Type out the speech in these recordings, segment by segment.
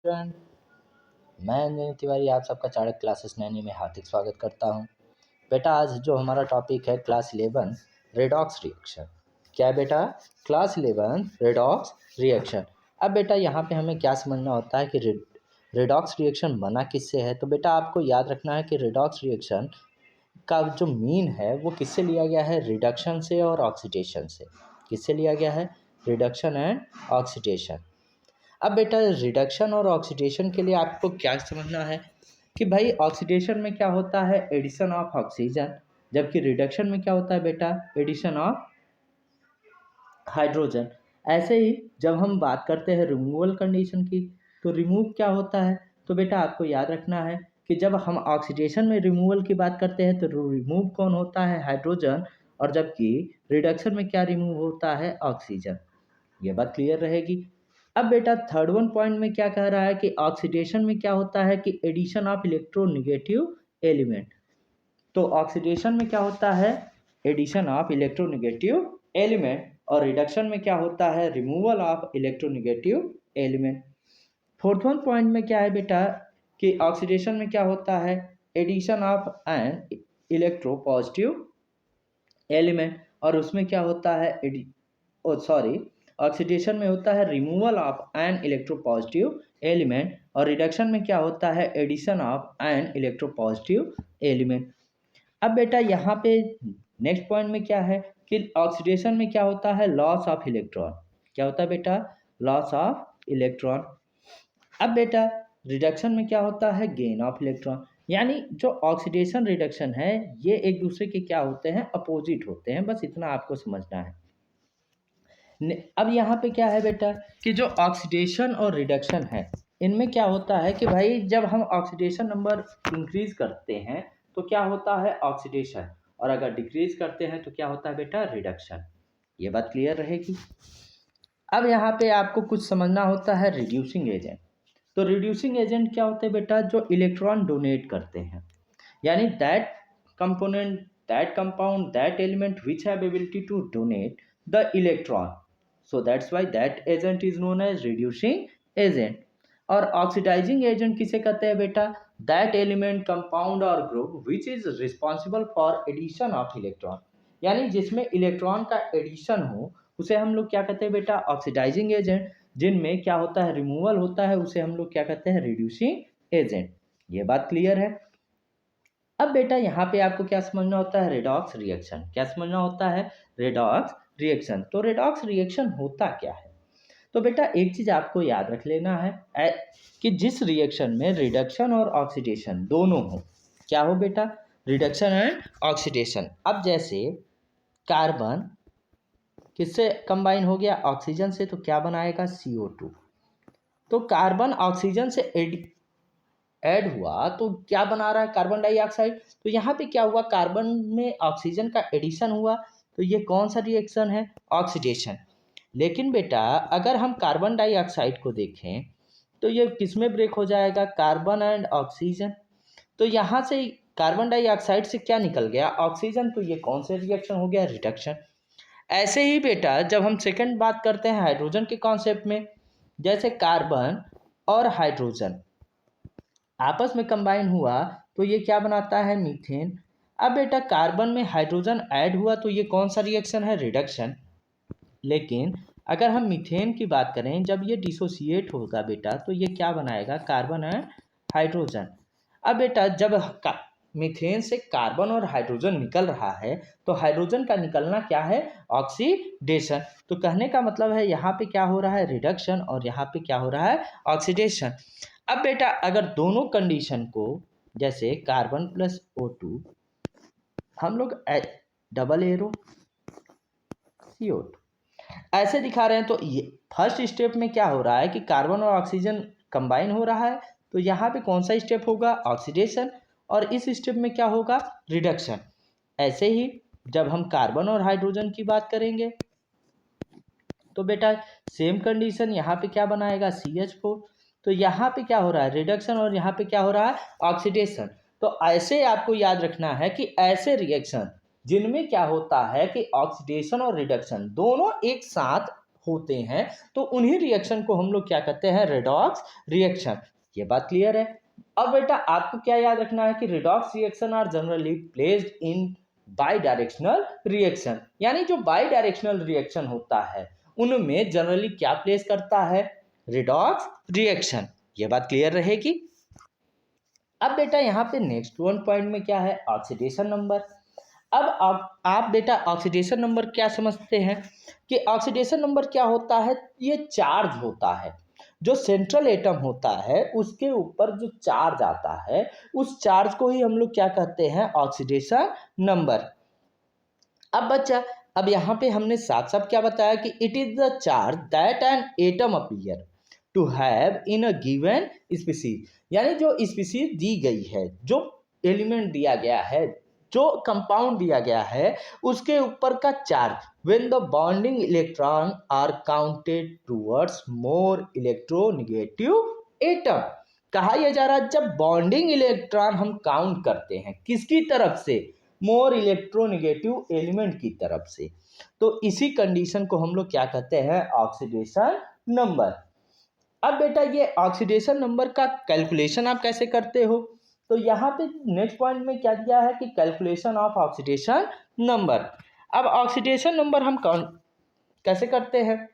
Friend, मैं अंजनी तिवारी आप सबका चाणक्य क्लासेस नैनी में हार्दिक स्वागत करता हूं। बेटा आज जो हमारा टॉपिक है क्लास 11 रेडॉक्स रिएक्शन। क्या है बेटा? Class 11 redox reaction. अब बेटा यहाँ पे हमें क्या समझना होता है कि रेडॉक्स रिएक्शन बना किससे है। तो बेटा आपको याद रखना है कि रेडॉक्स रिएक्शन का जो मीन है वो किससे लिया गया है? रिडक्शन से और ऑक्सीडेशन से। किससे लिया गया है? Reduction and oxidation. अब बेटा रिडक्शन और ऑक्सीडेशन के लिए आपको क्या समझना है कि भाई ऑक्सीडेशन में क्या होता है? एडिशन ऑफ ऑक्सीजन, जबकि रिडक्शन में क्या होता है बेटा? Addition of hydrogen. ऐसे ही जब हम बात करते हैं रिमूवल कंडीशन की, तो रिमूव क्या होता है? तो बेटा आपको याद रखना है कि जब हम ऑक्सीडेशन में रिमूवल की बात करते हैं तो रिमूव कौन होता है? हाइड्रोजन। और जबकि रिडक्शन में क्या रिमूव होता है? ऑक्सीजन। ये बात क्लियर रहेगी। अब बेटा थर्ड वन पॉइंट में क्या कह रहा है कि ऑक्सीडेशन में क्या होता है कि एडिशन ऑफ इलेक्ट्रोनेगेटिव एलिमेंट। तो ऑक्सीडेशन में क्या होता है? Addition of electronegative element. और रिडक्शन में क्या होता है? Removal of electronegative element. Fourth one point में क्या है बेटा कि ऑक्सीडेशन में क्या होता है? Addition of an electropositive element. और उसमें क्या होता है? सॉरी, ऑक्सीडेशन में होता है removal of an electropositive element. और रिडक्शन में क्या होता है? Addition of an electropositive element. अब बेटा यहाँ पे नेक्स्ट पॉइंट में क्या है कि ऑक्सीडेशन में क्या होता है? Loss of electron. क्या होता है बेटा? Loss of electron. अब बेटा रिडक्शन में क्या होता है? Gain of electron. यानी जो ऑक्सीडेशन रिडक्शन है ये एक दूसरे के क्या होते हैं? अपोजिट होते हैं। बस इतना आपको समझना है। अब यहाँ पे क्या है बेटा कि जो ऑक्सीडेशन और रिडक्शन है इनमें क्या होता है कि भाई जब हम ऑक्सीडेशन नंबर इंक्रीज करते हैं तो क्या होता है? ऑक्सीडेशन। और अगर डिक्रीज करते हैं तो क्या होता है बेटा? रिडक्शन। ये बात क्लियर रहेगी। अब यहाँ पे आपको कुछ समझना होता है रिड्यूसिंग एजेंट। तो रिड्यूसिंग एजेंट क्या होते हैं बेटा? जो इलेक्ट्रॉन डोनेट करते हैं, यानी that component, that compound, that element which have ability to donate the electron. So that's why that agent is known as reducing agent. और ऑक्सीडाइजिंग एजेंट किसे कहते हैं बेटा? दैट एलिमेंट, कंपाउंड और group which is responsible for addition of electron. यानी जिसमें electron का addition हो उसे हम लोग क्या कहते हैं बेटा? Oxidising agent. जिनमें क्या होता है? रिमूवल होता है उसे हम लोग क्या कहते हैं? Reducing agent. ये बात क्लियर है। अब बेटा यहाँ पे आपको क्या समझना होता है? Redox reaction. क्या समझना होता है? Redox reaction. तो रेडॉक्स रिएक्शन होता क्या है? तो बेटा एक चीज आपको याद रख लेना है कि जिस रिएक्शन में रिडक्शन और ऑक्सीडेशन दोनों हो। क्या हो बेटा? Reduction and oxidation. अब जैसे कार्बन किससे कंबाइन हो गया? ऑक्सीजन से। तो क्या बनाएगा? CO2। तो कार्बन ऑक्सीजन से ऐड हुआ तो क्या बना रहा है? Carbon dioxide. तो यहाँ पे क्या हुआ? कार्बन में ऑक्सीजन का एडिशन हुआ। तो ये कौन सा रिएक्शन है? ऑक्सीडेशन। लेकिन बेटा अगर हम कार्बन डाइऑक्साइड को देखें तो ये किस में ब्रेक हो जाएगा? Carbon and oxygen. तो यहाँ से कार्बन डाइऑक्साइड से क्या निकल गया? ऑक्सीजन। तो ये कौन सा रिएक्शन हो गया? रिडक्शन। ऐसे ही बेटा जब हम सेकंड बात करते हैं हाइड्रोजन के कॉन्सेप्ट में, जैसे कार्बन और हाइड्रोजन आपस में कंबाइन हुआ तो ये क्या बनाता है? मीथेन। अब बेटा कार्बन में हाइड्रोजन ऐड हुआ तो ये कौन सा रिएक्शन है? रिडक्शन। लेकिन अगर हम मीथेन की बात करें, जब ये डिसोसिएट होगा बेटा तो ये क्या बनाएगा? Carbon and hydrogen. अब बेटा जब मीथेन से कार्बन और हाइड्रोजन निकल रहा है तो हाइड्रोजन का निकलना क्या है? ऑक्सीडेशन। तो कहने का मतलब है यहाँ पे क्या हो रहा है? रिडक्शन। और यहाँ पे क्या हो रहा है? ऑक्सीडेशन। अब बेटा अगर दोनों कंडीशन को, जैसे कार्बन प्लस O2 हम लोग डबल एरो CO2 ऐसे दिखा रहे हैं तो ये फर्स्ट स्टेप में क्या हो रहा है कि कार्बन और ऑक्सीजन कंबाइन हो रहा है। तो यहाँ पे कौन सा स्टेप होगा? ऑक्सीडेशन। और इस स्टेप में क्या होगा? रिडक्शन। ऐसे ही जब हम कार्बन और हाइड्रोजन की बात करेंगे तो बेटा सेम कंडीशन यहाँ पे क्या बनाएगा? CH4। तो यहाँ पे क्या हो रहा है? रिडक्शन। और यहाँ पे क्या हो रहा है? ऑक्सीडेशन। तो ऐसे आपको याद रखना है कि ऐसे रिएक्शन जिनमें क्या होता है कि ऑक्सीडेशन और रिडक्शन दोनों एक साथ होते हैं तो उन्हीं रिएक्शन को हम लोग क्या कहते हैं, रेडॉक्स रिएक्शन। ये बात क्लियर है। अब बेटा आपको क्या याद रखना है कि redox reaction are generally placed in bidirectional reaction, यानी जो बाई डायरेक्शनल रिएक्शन होता है उनमें जनरली क्या प्लेस करता है, रेडॉक्स रिएक्शन। ये बात क्लियर रहेगी। अब बेटा यहाँ पे नेक्स्ट वन पॉइंट में क्या है, ऑक्सीडेशन नंबर। अब आप बेटा ऑक्सीडेशन नंबर क्या समझते हैं कि ऑक्सीडेशन नंबर क्या होता है, ये चार्ज होता है, जो सेंट्रल एटम होता है उसके ऊपर जो चार्ज आता है उस चार्ज को ही हम लोग क्या कहते हैं, ऑक्सीडेशन नंबर। अब बच्चा अब यहाँ पे हमने साथ साथ क्या बताया कि it is the charge that an atom appear to have in a given species, यानी जो स्पीसीज दी गई है, जो एलिमेंट दिया गया है, जो कंपाउंड दिया गया है उसके ऊपर का charge when the bonding electron are counted towards more electronegative atom. कहा यह जा रहा है जब बॉन्डिंग इलेक्ट्रॉन हम काउंट करते हैं किसकी तरफ से, मोर इलेक्ट्रोनेगेटिव एलिमेंट की तरफ से, तो इसी कंडीशन को हम लोग क्या कहते हैं, ऑक्सीडेशन नंबर। अब बेटा ये ऑक्सीडेशन नंबर का कैलकुलेशन आप कैसे करते हो, तो यहाँ पे नेक्स्ट पॉइंट में क्या दिया है कि कैलकुलेशन ऑफ ऑक्सीडेशन नंबर। अब ऑक्सीडेशन नंबर हम कैसे करते हैं,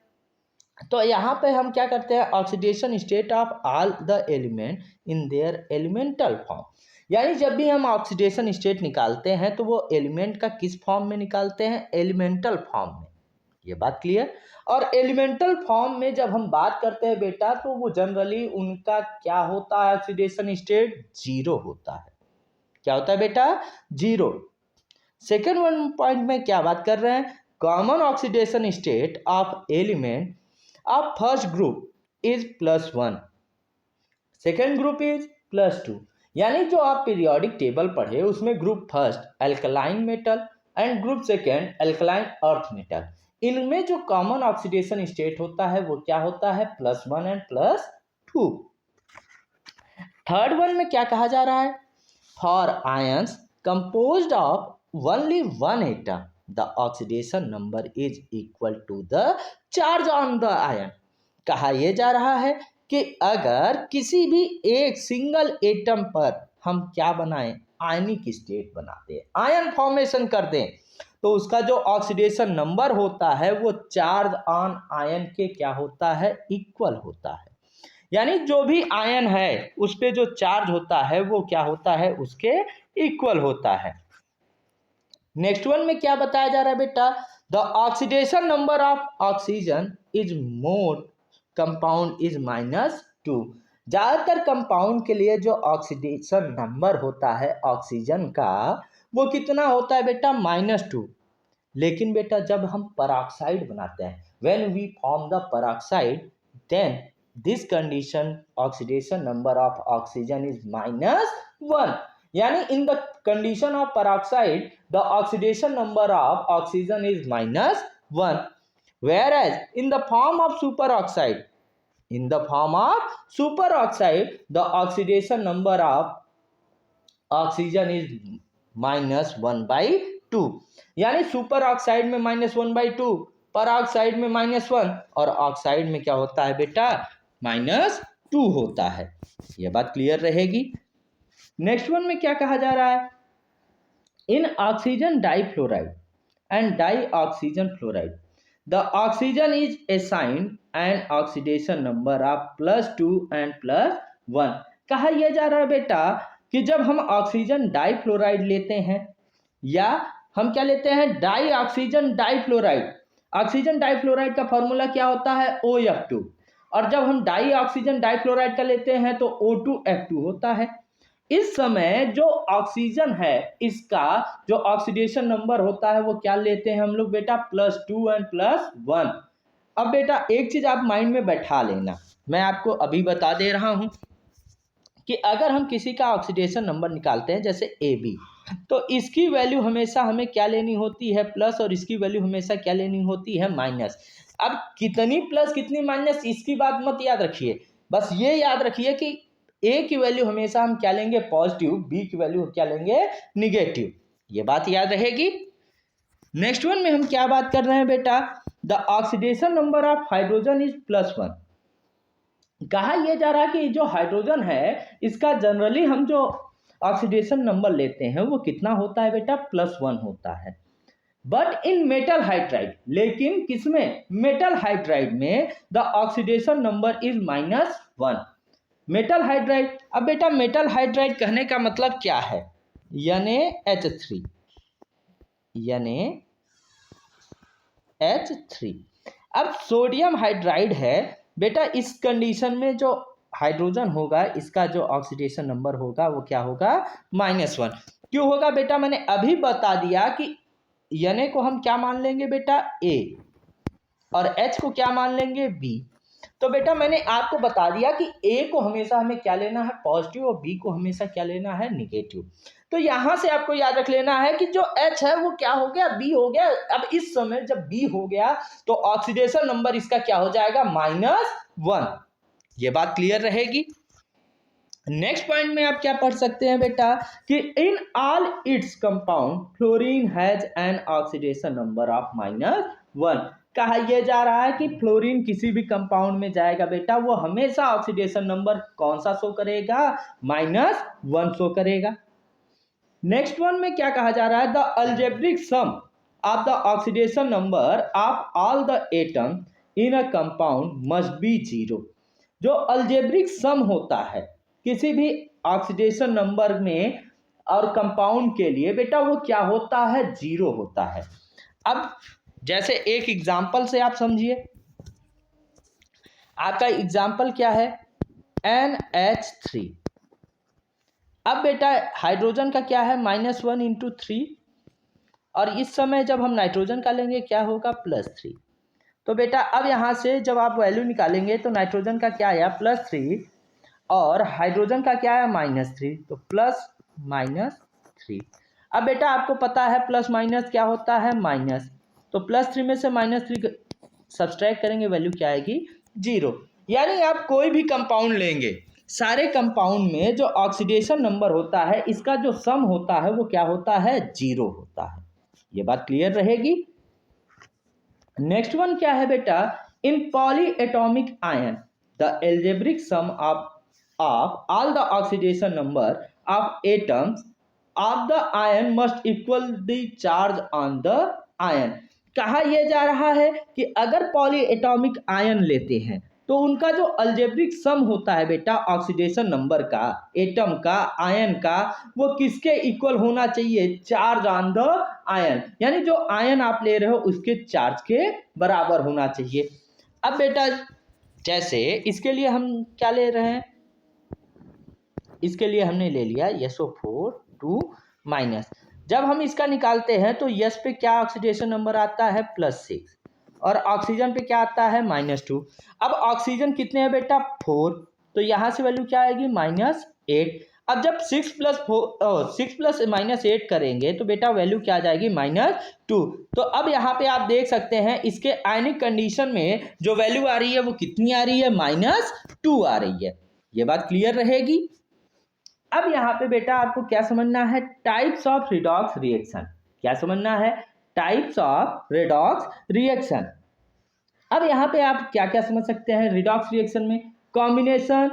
तो यहाँ पे हम क्या करते हैं, oxidation state of all the element in their elemental form, यानी जब भी हम ऑक्सीडेशन स्टेट निकालते हैं तो वो एलिमेंट का किस फॉर्म में निकालते हैं, एलिमेंटल फॉर्म में। ये बात क्लियर। और एलिमेंटल फॉर्म में जब हम बात करते हैं बेटा तो वो जनरली उनका क्या होता है, ऑक्सीडेशन स्टेट जीरो होता है। क्या होता है बेटा, जीरो। सेकेंड वन पॉइंट में क्या बात कर रहे हैं, common oxidation state of element of first group is +1, second group is +2, यानी जो आप पीरियोडिक टेबल पढ़े उसमें group first alkaline metal and group second alkaline earth metal, इनमें जो कॉमन ऑक्सीडेशन स्टेट होता है वो क्या होता है, +1 एंड +2। थर्ड वन में क्या कहा जा रहा है, for ions composed of only one atom the oxidation number is equal to the charge on the ion. कहा यह जा रहा है कि अगर किसी भी एक सिंगल एटम पर हम क्या बनाएं, आयनिक स्टेट बनाते हैं, आयन फॉर्मेशन कर दें, तो उसका जो ऑक्सीडेशन नंबर होता है वो चार्ज ऑन आयन के क्या होता है, इक्वल होता है। यानी जो भी आयन है उस पे जो चार्ज होता है वो क्या होता है, उसके इक्वल होता है। नेक्स्ट वन में क्या बताया जा रहा है बेटा, the oxidation number of oxygen is more compound is -2। ज्यादातर कंपाउंड के लिए जो ऑक्सीडेशन नंबर होता है ऑक्सीजन का वो कितना होता है बेटा, -2। लेकिन बेटा जब हम पेरोक्साइड बनाते हैं, when we form the peroxide, then this condition oxidation number of oxygen is -1, यानी in the condition of peroxide the oxidation number of oxygen is -1, whereas in the form of superoxide, in the form of superoxide the oxidation number of oxygen is -1/2, यानी super oxide में -1/2, पर oxide में -1 और oxide में क्या होता है बेटा, -2 होता है। यह बात क्लियर रहेगी। नेक्स्ट वन में क्या कहा जा रहा है, in oxygen difluoride and dioxygen fluoride the oxygen is assigned an oxidation number of +2 and +1। कहा यह जा रहा है बेटा कि जब हम ऑक्सीजन डाइफ्लोराइड लेते हैं या हम क्या लेते हैं, die oxygen difluoride, oxygen difluoride का फॉर्मूला क्या होता है, OF2, और जब हम डाई ऑक्सीजन डाइफ्लोराइड का लेते हैं तो O2F2 होता है। इस समय जो ऑक्सीजन है इसका जो ऑक्सीडेशन नंबर होता है वो क्या लेते हैं हम लोग बेटा, +2 एंड +1। अब बेटा एक चीज आप माइंड में बैठा लेना, मैं आपको अभी बता दे रहा हूं कि अगर हम किसी का ऑक्सीडेशन नंबर निकालते हैं जैसे AB, तो इसकी वैल्यू हमेशा हमें क्या लेनी होती है, प्लस, और इसकी वैल्यू हमेशा क्या लेनी होती है, माइनस। अब कितनी प्लस कितनी माइनस इसकी बात मत याद रखिए, बस ये याद रखिए कि ए की वैल्यू हमेशा हम क्या लेंगे, पॉजिटिव, बी की वैल्यू क्या लेंगे, निगेटिव। ये बात याद रहेगी। नेक्स्ट वन में हम क्या बात कर रहे हैं बेटा, the oxidation number of hydrogen is +1। कहा यह जा रहा है कि जो हाइड्रोजन है इसका जनरली हम जो ऑक्सीडेशन नंबर लेते हैं वो कितना होता है बेटा, +1 होता है। बट इन मेटल हाइड्राइड, लेकिन किसमें, मेटल हाइड्राइड में the oxidation number is -1। Metal hydride, अब बेटा मेटल हाइड्राइड कहने का मतलब क्या है, NaH3, NaH3। अब सोडियम हाइड्राइड है बेटा, इस कंडीशन में जो हाइड्रोजन होगा इसका जो ऑक्सीडेशन नंबर होगा वो क्या होगा, -1। क्यों होगा बेटा, मैंने अभी बता दिया कि Na को हम क्या मान लेंगे बेटा, A, और H को क्या मान लेंगे, B। तो बेटा मैंने आपको बता दिया कि A को हमेशा हमें क्या लेना है, पॉजिटिव, और B को हमेशा क्या लेना है, निगेटिव। तो यहां से आपको याद रख लेना है कि जो H है वो क्या हो गया, B हो गया। अब इस समय जब B हो गया तो ऑक्सीडेशन नंबर इसका क्या हो जाएगा, -1। ये बात क्लियर रहेगी। नेक्स्ट पॉइंट में आप क्या पढ़ सकते हैं बेटा कि in all its compound fluorine has an oxidation number of -1। कहा यह जा रहा है कि फ्लोरीन किसी भी कंपाउंड में जाएगा बेटा वो हमेशा ऑक्सीडेशन नंबर कौन सा शो करेगा, -1 शो करेगा। नेक्स्ट वन में क्या कहा जा रहा है, the algebraic sum of the oxidation number of all the atom in a compound must be 0। जो अलजेब्रिक सम होता है किसी भी ऑक्सीडेशन नंबर में और कंपाउंड के लिए बेटा वो क्या होता है, 0 होता है। अब जैसे एक एग्जांपल से आप समझिए, आपका एग्जांपल क्या है, NH3। अब बेटा हाइड्रोजन का क्या है, -1 × 3, और इस समय जब हम नाइट्रोजन का लेंगे क्या होगा, +3। तो बेटा अब यहाँ से जब आप वैल्यू निकालेंगे तो नाइट्रोजन का क्या आया, +3, और हाइड्रोजन का क्या है, -3, तो +-3। अब बेटा आपको पता है प्लस माइनस क्या होता है, माइनस। तो +3 में से -3 सब्सट्रैक्ट करेंगे, वैल्यू क्या आएगी, 0। यानी आप कोई भी कंपाउंड लेंगे, सारे कंपाउंड में जो ऑक्सीडेशन नंबर होता है इसका जो सम होता है वो क्या होता है, 0 होता है। ये बात क्लियर रहेगी। नेक्स्ट वन क्या है बेटा, in polyatomic ion the algebraic sum of all the oxidation number of atoms of the ion must equal the charge on the ion। कहा यह जा रहा है कि अगर पॉलीएटॉमिक आयन लेते हैं तो उनका जो अलजेब्रिक सम होता है बेटा ऑक्सीडेशन नंबर का, एटम का, आयन का, वो किसके इक्वल होना चाहिए, चार्ज ऑन द आयन। यानी जो आयन आप ले रहे हो उसके चार्ज के बराबर होना चाहिए। अब बेटा जैसे इसके लिए हम क्या ले रहे हैं, इसके लिए हमने ले लिया SO4 2-। जब हम इसका निकालते हैं तो यस पे क्या ऑक्सीडेशन नंबर आता है, +6, और ऑक्सीजन पे क्या आता है, -2। अब ऑक्सीजन कितने हैं बेटा, 4, तो यहाँ से वैल्यू क्या आएगी, -8। अब जब 6 + -8 करेंगे तो बेटा वैल्यू क्या आ जाएगी, -2। तो अब यहाँ पे आप देख सकते हैं इसके आयनिक कंडीशन में जो वैल्यू आ रही है वो कितनी आ रही है, -2 आ रही है। ये बात क्लियर रहेगी। अब यहाँ पे बेटा आपको क्या समझना है, टाइप्स ऑफ रिडॉक्स रिएक्शन। क्या समझना है, टाइप्स ऑफ रिडॉक्स रिएक्शन। अब यहाँ पे आप क्या क्या समझ सकते हैं रिडॉक्स रिएक्शन में, combination,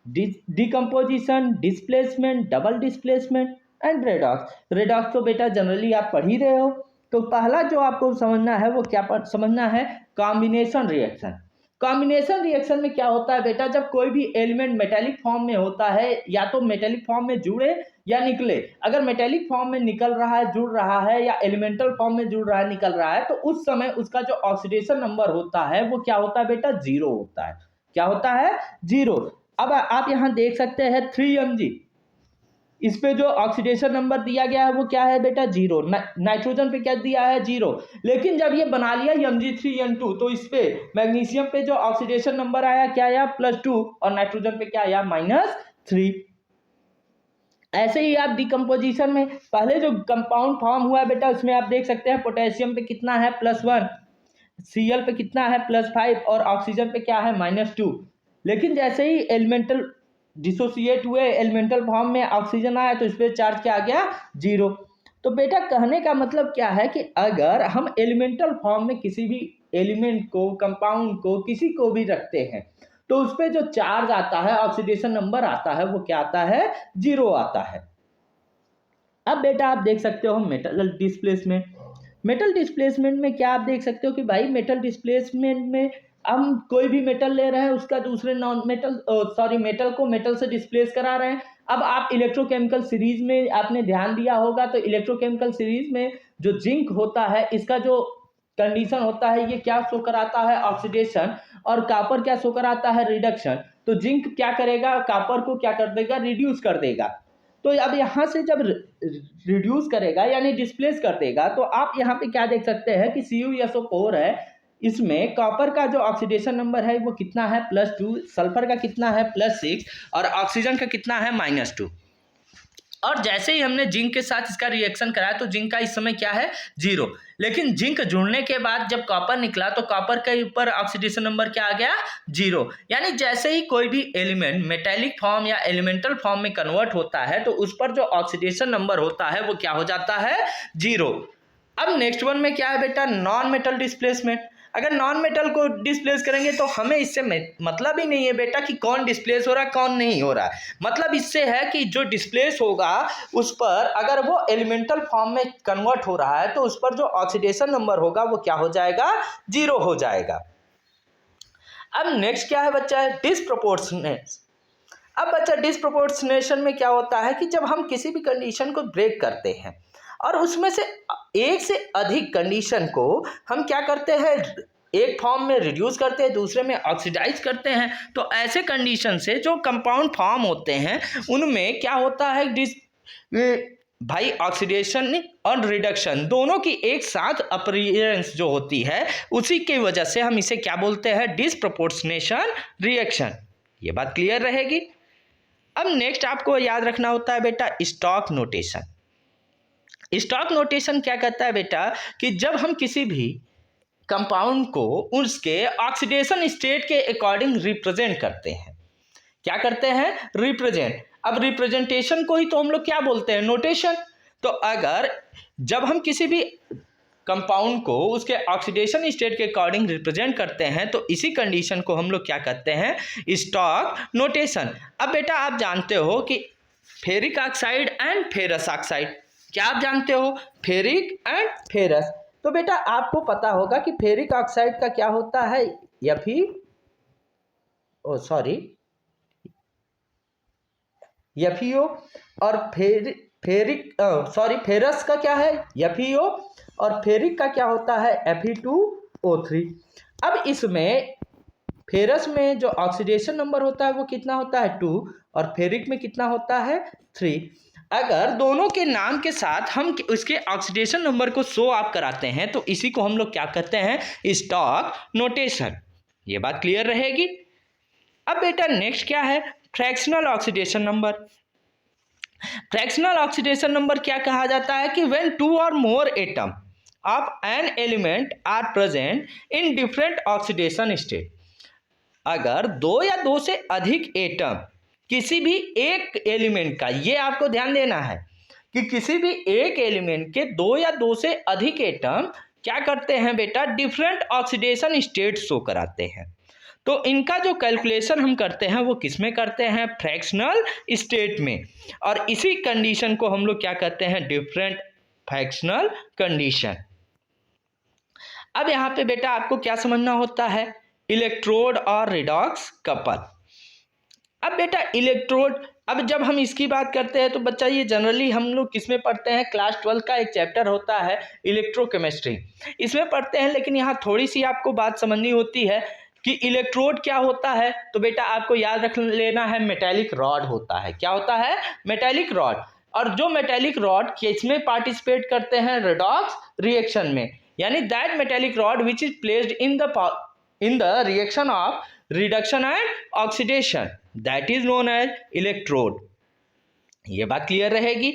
decomposition, displacement, double displacement and redox. Redox तो बेटा जनरली आप पढ़ ही रहे हो। तो पहला जो आपको समझना है वो क्या समझना है, कॉम्बिनेशन रिएक्शन। कॉम्बिनेशन रिएक्शन में क्या होता है बेटा, जब कोई भी एलिमेंट मेटेलिक फॉर्म में होता है या तो मेटेलिक फॉर्म में जुड़े या निकले। अगर मेटेलिक फॉर्म में निकल रहा है, जुड़ रहा है, या एलिमेंटल फॉर्म में जुड़ रहा है, निकल रहा है, तो उस समय उसका जो ऑक्सीडेशन नंबर होता है वो क्या होता है बेटा, 0 होता है। क्या होता है, 0। अब आप यहाँ देख सकते हैं 3 mg, इस पे जो ऑक्सीडेशन नंबर दिया गया है वो क्या है बेटा, 0। नाइट्रोजन पे क्या दिया है, 0। लेकिन जब ये बना लिया Mg3N2 तो इस पे मैग्नीशियम पे जो ऑक्सीडेशन नंबर आया क्या आया, +2, और नाइट्रोजन पे क्या आया, -3। ऐसे ही आप डिकम्पोजिशन में पहले जो कंपाउंड फॉर्म हुआ है बेटा उसमें आप देख सकते हैं पोटेशियम पे कितना है, +1, Cl पे कितना है, +5, और ऑक्सीजन पे क्या है, -2। लेकिन जैसे ही एलिमेंटल डिसोसिएट हुए, एलिमेंटल फॉर्म में ऑक्सीजन आया तो इस पर चार्ज क्या आ गया, 0। तो बेटा कहने का मतलब क्या है कि अगर हम एलिमेंटल फॉर्म में किसी भी एलिमेंट को, कंपाउंड को, किसी को भी रखते हैं तो उस पर जो चार्ज आता है, ऑक्सीडेशन नंबर आता है, वो क्या आता है? 0 आता है। अब बेटा आप देख सकते हो मेटल डिस्प्लेसमेंट। मेटल डिस्प्लेसमेंट में क्या आप देख सकते हो कि भाई मेटल डिस्प्लेसमेंट में हम कोई भी मेटल ले रहे हैं, उसका दूसरे नॉन मेटल मेटल को मेटल से डिस्प्लेस करा रहे हैं। अब आप इलेक्ट्रोकेमिकल सीरीज में आपने ध्यान दिया होगा तो इलेक्ट्रोकेमिकल सीरीज में जो जिंक होता है, इसका जो कंडीशन होता है, ये क्या शो कराता है? ऑक्सीडेशन। और कॉपर क्या शो कराता है? रिडक्शन। तो जिंक क्या करेगा? कॉपर को क्या कर देगा? रिड्यूस कर देगा। तो अब यहाँ से जब रिड्यूस करेगा यानी डिस्प्लेस कर देगा, तो आप यहाँ पे क्या देख सकते हैं कि CuSO4 है, इसमें कॉपर का जो ऑक्सीडेशन नंबर है वो कितना है? +2, सल्फर का कितना है? +6 और ऑक्सीजन का कितना है? -2। और जैसे ही हमने जिंक के साथ इसका रिएक्शन कराया तो जिंक का इस समय क्या है? 0। लेकिन जिंक जुड़ने के बाद जब कॉपर निकला तो कॉपर के ऊपर ऑक्सीडेशन नंबर क्या आ गया? 0। यानी जैसे ही कोई भी एलिमेंट मेटेलिक फॉर्म या एलिमेंटल फॉर्म में कन्वर्ट होता है तो उस पर जो ऑक्सीडेशन नंबर होता है वो क्या हो जाता है? 0। अब नेक्स्ट वन में क्या है बेटा? Non metal displacement. अगर नॉन मेटल को डिस्प्लेस करेंगे तो हमें इससे मतलब ही नहीं है बेटा कि कौन डिस्प्लेस हो रहा है कौन नहीं हो रहा है। मतलब इससे है कि जो डिस्प्लेस होगा उस पर अगर वो एलिमेंटल फॉर्म में कन्वर्ट हो रहा है तो उस पर जो ऑक्सीडेशन नंबर होगा वो क्या हो जाएगा? 0 हो जाएगा। अब नेक्स्ट क्या है बच्चा? डिसप्रोपोर्शनेट। अब बच्चा डिसप्रोपोर्शनेशन में क्या होता है कि जब हम किसी भी कंडीशन को ब्रेक करते हैं और उसमें से एक से अधिक कंडीशन को हम क्या करते हैं? एक फॉर्म में रिड्यूस करते हैं, दूसरे में ऑक्सीडाइज करते हैं। तो ऐसे कंडीशन से जो कंपाउंड फॉर्म होते हैं उनमें क्या होता है? भाई ऑक्सीडेशन और रिडक्शन दोनों की एक साथ अपीयरेंस जो होती है, उसी की वजह से हम इसे क्या बोलते हैं? Disproportionation reaction. ये बात क्लियर रहेगी। अब नेक्स्ट आपको याद रखना होता है बेटा स्टॉक नोटेशन। स्टॉक नोटेशन क्या कहता है बेटा कि जब हम किसी भी कंपाउंड को उसके ऑक्सीडेशन स्टेट के अकॉर्डिंग रिप्रेजेंट करते हैं। क्या करते हैं? रिप्रेजेंट। अब रिप्रेजेंटेशन को ही तो हम लोग क्या बोलते हैं? नोटेशन। तो अगर जब हम किसी भी कंपाउंड को उसके ऑक्सीडेशन स्टेट के अकॉर्डिंग रिप्रेजेंट करते हैं तो इसी कंडीशन को हम लोग क्या कहते हैं? Stock notation. अब बेटा आप जानते हो कि ferric oxide and ferrous oxide, क्या आप जानते हो? Ferric and ferrous. तो बेटा आपको पता होगा कि फेरिक ऑक्साइड का क्या होता है? FeO। और फेरस का क्या है? FeO। और फेरिक का क्या होता है? Fe2O3। अब इसमें फेरस में जो ऑक्सीडेशन नंबर होता है वो कितना होता है? 2। और फेरिक में कितना होता है? 3। अगर दोनों के नाम के साथ हम उसके ऑक्सीडेशन नंबर को शो ऑफ कराते हैं तो इसी को हम लोग क्या कहते हैं? Stock notation. ये बात क्लियर रहेगी। अब बेटा नेक्स्ट क्या है? Fractional oxidation number. Fractional oxidation number क्या कहा जाता है कि when 2 or more atom of an element are present in different oxidation state. अगर 2 या 2 से अधिक एटम किसी भी एक एलिमेंट का, ये आपको ध्यान देना है कि किसी भी एक एलिमेंट के 2 या 2 से अधिक एटम क्या करते हैं बेटा? डिफरेंट ऑक्सीडेशन स्टेट शो कराते हैं। तो इनका जो कैलकुलेशन हम करते हैं वो किस में करते हैं? फ्रैक्शनल स्टेट में। और इसी कंडीशन को हम लोग क्या कहते हैं? Different fractional condition. अब यहाँ पे बेटा आपको क्या समझना होता है? इलेक्ट्रोड और रिडॉक्स कपल। अब बेटा इलेक्ट्रोड, अब जब हम इसकी बात करते हैं तो बच्चा ये जनरली हम लोग किस में पढ़ते हैं? क्लास 12 का एक चैप्टर होता है इलेक्ट्रोकेमिस्ट्री, इसमें पढ़ते हैं। लेकिन यहाँ थोड़ी सी आपको बात समझनी होती है कि इलेक्ट्रोड क्या होता है। तो बेटा आपको याद रख लेना है मेटेलिक रॉड होता है। क्या होता है? Metallic rod. और जो मेटेलिक रॉड किसमें पार्टिसिपेट करते हैं? रिडॉक्स रिएक्शन में। यानी that metallic rod which is placed in the reaction of reduction and oxidation, that is known as electrode. ये बात क्लियर रहेगी।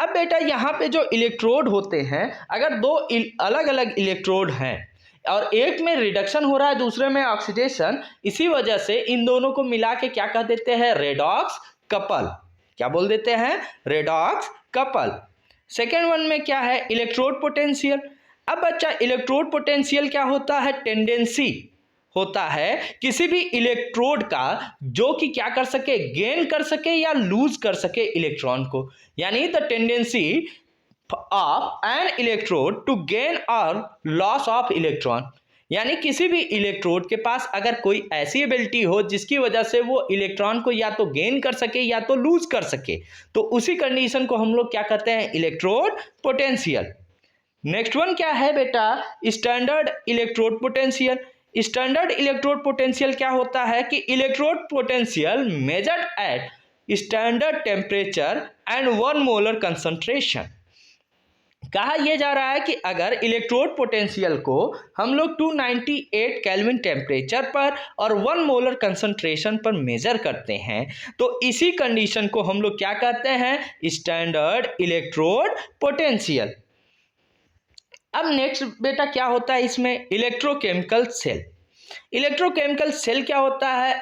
अब बेटा यहाँ पे जो इलेक्ट्रोड होते हैं, अगर दो अलग अलग इलेक्ट्रोड हैं और एक में रिडक्शन हो रहा है दूसरे में ऑक्सीडेशन, इसी वजह से इन दोनों को मिला के क्या कह देते हैं? Redox couple. क्या बोल देते हैं? Redox couple. सेकेंड वन में क्या है? Electrode potential. अब बच्चा इलेक्ट्रोड पोटेंशियल क्या होता है? टेंडेंसी होता है किसी भी इलेक्ट्रोड का जो कि क्या कर सके, गेन कर सके या लूज कर सके इलेक्ट्रॉन को, यानी the tendency of an electrode to gain और लॉस ऑफ इलेक्ट्रॉन, यानी किसी भी इलेक्ट्रोड के पास अगर कोई ऐसी एबिलिटी हो जिसकी वजह से वो इलेक्ट्रॉन को या तो गेन कर सके या तो लूज कर सके, तो उसी कंडीशन को हम लोग क्या कहते हैं? Electrode potential. नेक्स्ट वन क्या है बेटा? Standard electrode potential. Standard electrode potential क्या होता है कि electrode potential measured eight standard temperature and 1 molar concentration. कहा यह जा रहा है कि अगर इलेक्ट्रोड पोटेंशियल को हम लोग 298 केल्विन टेम्परेचर पर और 1 मोलर कंसंट्रेशन पर मेजर करते हैं तो इसी कंडीशन को हम लोग क्या कहते हैं? Standard electrode potential. अब नेक्स्ट बेटा क्या होता है इसमें? Electrochemical cell. इलेक्ट्रोकेमिकल सेल क्या होता है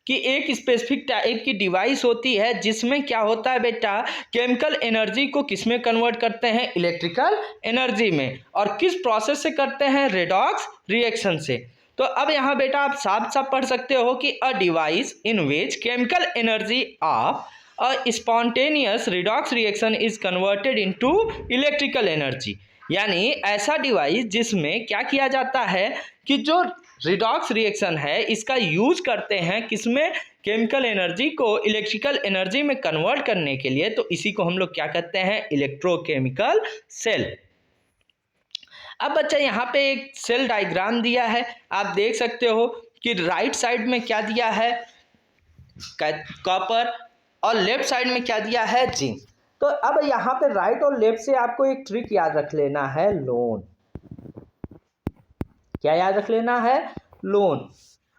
कि एक स्पेसिफिक टाइप की डिवाइस होती है जिसमें क्या होता है बेटा? केमिकल एनर्जी को किस में कन्वर्ट करते हैं? इलेक्ट्रिकल एनर्जी में। और किस प्रोसेस से करते हैं? रेडॉक्स रिएक्शन से। तो अब यहाँ बेटा आप साफ साफ पढ़ सकते हो कि a device in which chemical energy of a spontaneous redox reaction is converted into electrical energy, यानी ऐसा डिवाइस जिसमें क्या किया जाता है कि जो रिडॉक्स रिएक्शन है इसका यूज करते हैं किसमें? केमिकल एनर्जी को इलेक्ट्रिकल एनर्जी में कन्वर्ट करने के लिए, तो इसी को हम लोग क्या कहते हैं? Electrochemical cell. अब बच्चा यहाँ पे एक सेल डायग्राम दिया है, आप देख सकते हो कि राइट साइड में क्या दिया है? कॉपर, और लेफ्ट साइड में क्या दिया है? जिंक। तो अब यहाँ पे राइट और लेफ्ट से आपको एक ट्रिक याद रख लेना है, लोन। क्या याद रख लेना है? लोन।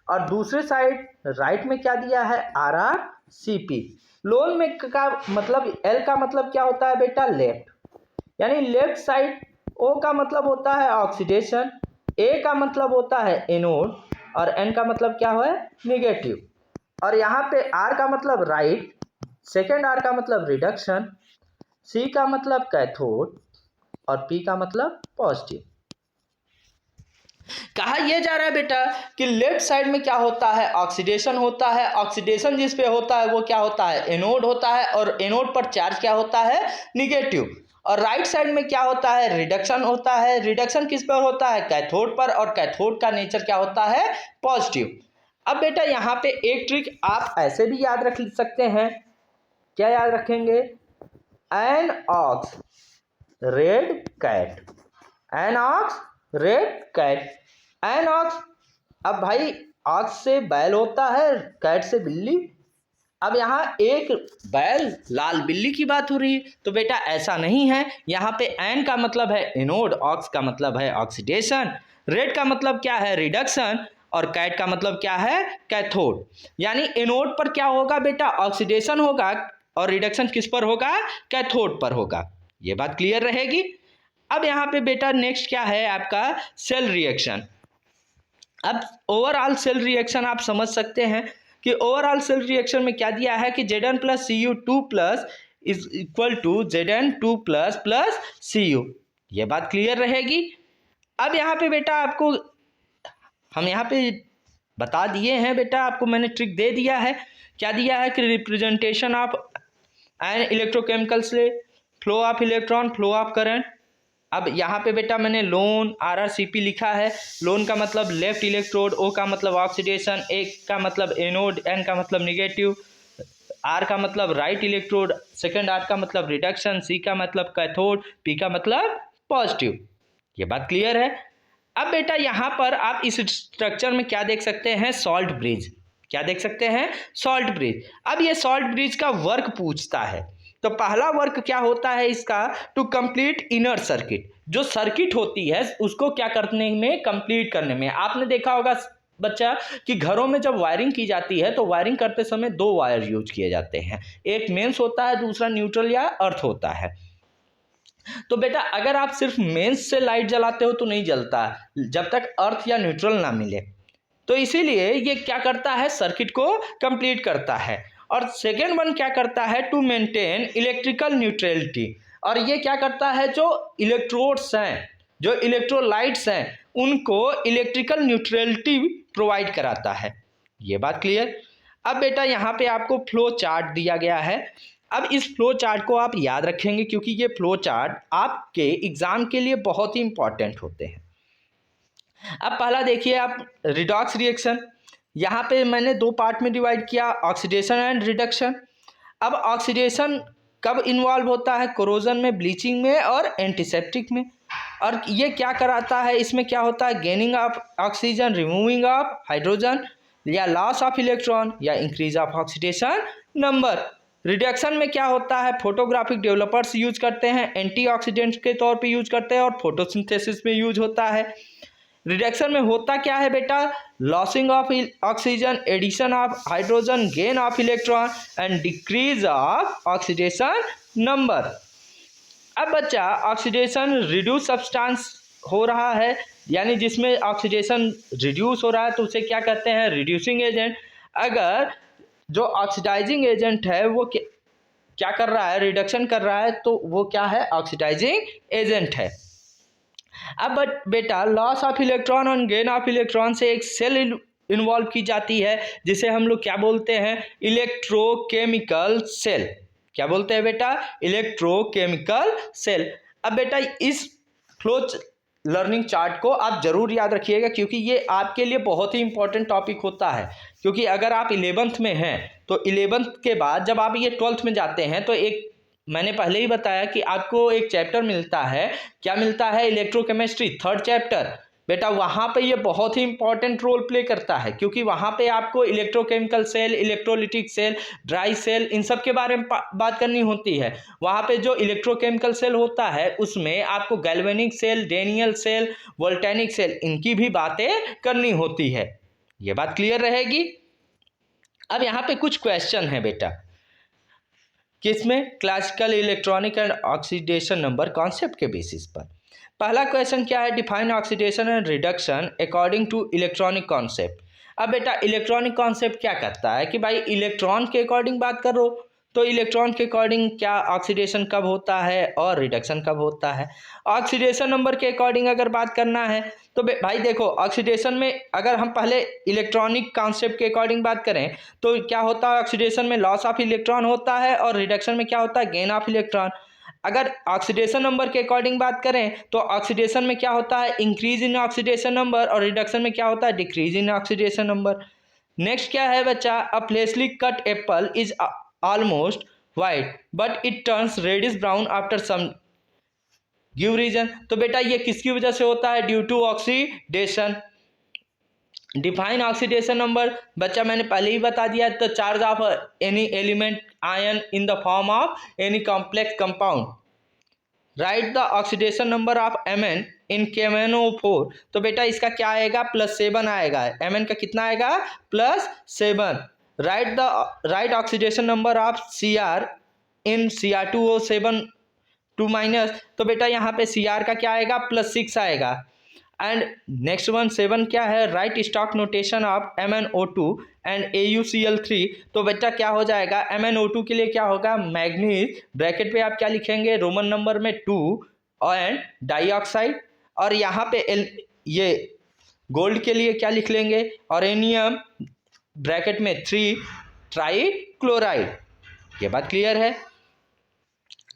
और दूसरे साइड राइट में क्या दिया है? RrCp। लोन में का मतलब L का मतलब क्या होता है बेटा? लेफ्ट, यानी लेफ्ट साइड। O का मतलब होता है ऑक्सीडेशन, A का मतलब होता है एनोड, और N का मतलब क्या है? निगेटिव। और यहाँ पे R का मतलब राइट, सेकेंड R का मतलब रिडक्शन, C का मतलब कैथोड, और P का मतलब पॉजिटिव। कहा यह जा रहा है बेटा कि लेफ्ट साइड में क्या होता है? ऑक्सीडेशन होता है। ऑक्सीडेशन जिस पे होता है वो क्या होता है? एनोड होता है, और एनोड पर चार्ज क्या होता है? निगेटिव। और राइट साइड में क्या होता है? रिडक्शन होता है। रिडक्शन किस पर होता है? कैथोड पर, और कैथोड का नेचर क्या होता है? पॉजिटिव। अब बेटा यहाँ पे एक ट्रिक आप ऐसे भी याद रख सकते हैं। क्या याद रखेंगे? An ox red cat. An ox red cat. An ox, अब भाई ऑक्स से बैल होता है, कैट से बिल्ली। अब यहाँ एक बैल लाल बिल्ली की बात हो रही है, तो बेटा ऐसा नहीं है। यहाँ पे एन का मतलब है एनोड, ऑक्स का मतलब है ऑक्सीडेशन, रेड का मतलब क्या है? रिडक्शन, और कैट का मतलब क्या है? कैथोड। यानी एनोड पर क्या होगा बेटा? ऑक्सीडेशन होगा, और रिडक्शन किस पर होगा? कैथोड पर होगा। ये बात क्लियर रहेगी। अब यहाँ पे बेटा नेक्स्ट क्या है आपका? Cell reaction. अब ओवरऑल सेल रिएक्शन आप समझ सकते हैं कि ओवरऑल सेल रिएक्शन में क्या दिया है कि Zn plus Cu2 plus is equal to Zn2 plus plus Cu। ये बात क्लियर रहेगी। अब यहाँ पे बेटा आपको हम यहाँ पे बता दिए हैं बेटा, आपको मैंने ट्रिक दे दिया है। क्या दिया है कि रिप्रेजेंटेशन ऑफ एन इलेक्ट्रोकेमिकल से flow of electron, flow of current. अब यहाँ पे बेटा मैंने लोन RrCp लिखा है। लोन का मतलब लेफ्ट इलेक्ट्रोड, O का मतलब ऑक्सीडेशन, A का मतलब एनोड, N का मतलब निगेटिव, R का मतलब राइट इलेक्ट्रोड, सेकेंड R का मतलब रिडक्शन, C का मतलब कैथोड, P का मतलब पॉजिटिव। ये बात क्लियर है। अब बेटा यहाँ पर आप इस स्ट्रक्चर में क्या देख सकते हैं? Salt bridge. क्या देख सकते हैं? Salt bridge. अब ये सॉल्ट ब्रिज का वर्क पूछता है, तो पहला वर्क क्या होता है इसका? To complete inner circuit. जो सर्किट होती है उसको क्या करने में? कंप्लीट करने में। आपने देखा होगा बच्चा कि घरों में जब वायरिंग की जाती है तो वायरिंग करते समय 2 वायर यूज किए जाते हैं, एक मेंस होता है, दूसरा न्यूट्रल या अर्थ होता है। तो बेटा अगर आप सिर्फ मेंस से लाइट जलाते हो तो नहीं जलता जब तक अर्थ या न्यूट्रल ना मिले। तो इसीलिए ये क्या करता है? सर्किट को कंप्लीट करता है। और सेकेंड वन क्या करता है? To maintain electrical neutrality. और ये क्या करता है? जो इलेक्ट्रोड्स हैं, जो इलेक्ट्रोलाइट्स हैं उनको इलेक्ट्रिकल न्यूट्रलिटी प्रोवाइड कराता है। ये बात क्लियर। अब बेटा यहाँ पे आपको फ्लो चार्ट दिया गया है। अब इस फ्लो चार्ट को आप याद रखेंगे क्योंकि ये फ्लो चार्ट आपके एग्जाम के लिए बहुत ही इंपॉर्टेंट होते हैं। अब पहला देखिए आप रिडॉक्स रिएक्शन, यहाँ पे मैंने दो पार्ट में डिवाइड किया, ऑक्सीडेशन एंड रिडक्शन। अब ऑक्सीडेशन कब इन्वॉल्व होता है? कोरोजन में, ब्लीचिंग में और एंटीसेप्टिक में। और ये क्या कराता है? इसमें क्या होता है? Gaining of oxygen, removing of hydrogen, या लॉस ऑफ इलेक्ट्रॉन, या increase of oxidation number. Reduction में क्या होता है? फोटोग्राफिक डेवलपर्स यूज करते हैं, एंटीऑक्सीडेंट्स के तौर पे यूज करते हैं और फोटोसिंथेसिस में यूज होता है। रिडक्शन में होता क्या है बेटा? Losing of oxygen, addition of hydrogen, gain of electron and decrease of oxidation number. अब बच्चा ऑक्सीडेशन रिड्यूस सब्सटेंस हो रहा है, यानी जिसमें ऑक्सीडेशन रिड्यूस हो रहा है तो उसे क्या कहते हैं? Reducing agent. अगर जो ऑक्सीडाइजिंग एजेंट है वो क्या कर रहा है? रिडक्शन कर रहा है, तो वो क्या है? ऑक्सीडाइजिंग एजेंट है। अब बेटा लॉस ऑफ इलेक्ट्रॉन और गेन ऑफ इलेक्ट्रॉन से एक सेल इन्वॉल्व की जाती है जिसे हम लोग क्या बोलते हैं? Electrochemical cell. क्या बोलते हैं बेटा? Electrochemical cell. अब बेटा इस फ्लो लर्निंग चार्ट को आप जरूर याद रखिएगा क्योंकि ये आपके लिए बहुत ही इंपॉर्टेंट टॉपिक होता है। क्योंकि अगर आप 11th में हैं तो 11th के बाद जब आप ये 12th में जाते हैं तो एक मैंने पहले ही बताया कि आपको एक चैप्टर मिलता है। क्या मिलता है? Electrochemistry, 3rd chapter. बेटा वहाँ पे ये बहुत ही इंपॉर्टेंट रोल प्ले करता है क्योंकि वहाँ पे आपको electrochemical cell, electrolytic cell, dry cell, इन सब के बारे में बात करनी होती है। वहाँ पे जो इलेक्ट्रोकेमिकल सेल होता है उसमें आपको galvanic cell, Daniell cell, voltaic cell, इनकी भी बातें करनी होती है। ये बात क्लियर रहेगी। अब यहाँ पे कुछ क्वेश्चन है बेटा, किसमें? Classical electronic and oxidation number concept के बेसिस पर। पहला क्वेश्चन क्या है? Define oxidation and reduction according to electronic concept. अब बेटा इलेक्ट्रॉनिक कॉन्सेप्ट क्या करता है कि भाई इलेक्ट्रॉन के अकॉर्डिंग बात करो, तो इलेक्ट्रॉन के अकॉर्डिंग क्या ऑक्सीडेशन कब होता है और रिडक्शन कब होता है। ऑक्सीडेशन नंबर के अकॉर्डिंग अगर बात करना है तो भाई देखो ऑक्सीडेशन में अगर हम पहले इलेक्ट्रॉनिक कॉन्सेप्ट के अकॉर्डिंग बात करें तो क्या होता है? ऑक्सीडेशन में लॉस ऑफ इलेक्ट्रॉन होता है और रिडक्शन में क्या होता है? Gain of electron. अगर ऑक्सीडेशन नंबर के अकॉर्डिंग बात करें तो ऑक्सीडेशन में क्या होता है? इंक्रीज इन ऑक्सीडेशन नंबर और रिडक्शन में क्या होता है? Decrease in oxidation number. Next क्या है बच्चा? A freshly cut apple is almost white but it turns reddish brown after some give reason. तो बेटा ये किसकी वजह से होता है? Due to oxidation. Define oxidation number बच्चा मैंने पहले ही बता दिया, तो charge of any element ion in the form of any complex compound. Right the oxidation number of Mn in KMnO4। तो बेटा इसका क्या आएगा? +7 आएगा। Mn का कितना आएगा? +7। Right oxidation number of Cr in Cr2O7 2-। तो बेटा यहाँ पे Cr का क्या आएगा? +6 आएगा। एंड नेक्स्ट वन 7 क्या है? Right stock notation of MnO2 and AuCl3। तो बेटा क्या हो जाएगा? MnO2 के लिए क्या होगा? मैग्नीज, ब्रैकेट पे आप क्या लिखेंगे? रोमन नंबर में 2 एंड डाइऑक्साइड। और यहाँ पे ये गोल्ड के लिए क्या लिख लेंगे? ऑरेनियम, ब्रैकेट में 3 ट्राइक्लोराइड। ये बात क्लियर है।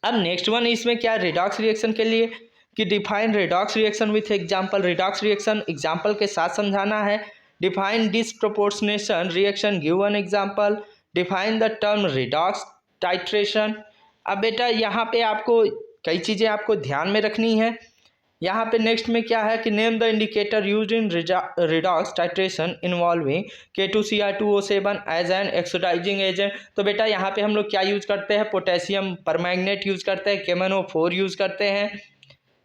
अब नेक्स्ट वन इसमें क्या? रिडॉक्स रिएक्शन के लिए कि define redox reaction with example. Redox reaction example के साथ समझाना है। Define disproportionation reaction, give one example. Define the term redox titration. अब बेटा यहाँ पे आपको कई चीज़ें आपको ध्यान में रखनी है। यहाँ पे नेक्स्ट में क्या है कि name the indicator used in redox titration involving K2Cr2O7 as an oxidising agent. तो बेटा यहाँ पे हम लोग क्या यूज करते हैं? पोटेशियम परमैंगनेट यूज करते हैं, KMnO4 यूज करते हैं।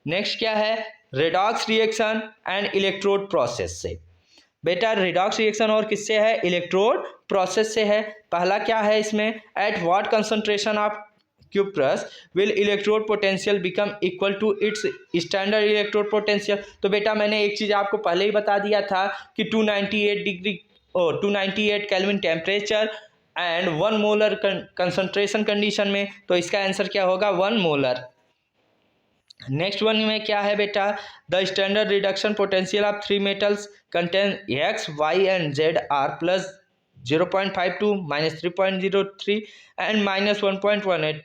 नेक्स्ट क्या है? Redox reaction and electrode process से। बेटा रिडॉक्स रिएक्शन और किससे है? इलेक्ट्रोड प्रोसेस से है। पहला क्या है इसमें? At what concentration of cuprous will electrode potential become equal to its standard electrode potential. तो बेटा मैंने एक चीज़ आपको पहले ही बता दिया था कि 298 kelvin temperature and 1 molar concentration condition में। तो इसका आंसर क्या होगा? 1 मोलर। नेक्स्ट वन में क्या है बेटा, the standard reduction potential of three metals contain X Y and Z are plus 0.52 minus 3.03 and minus 1.18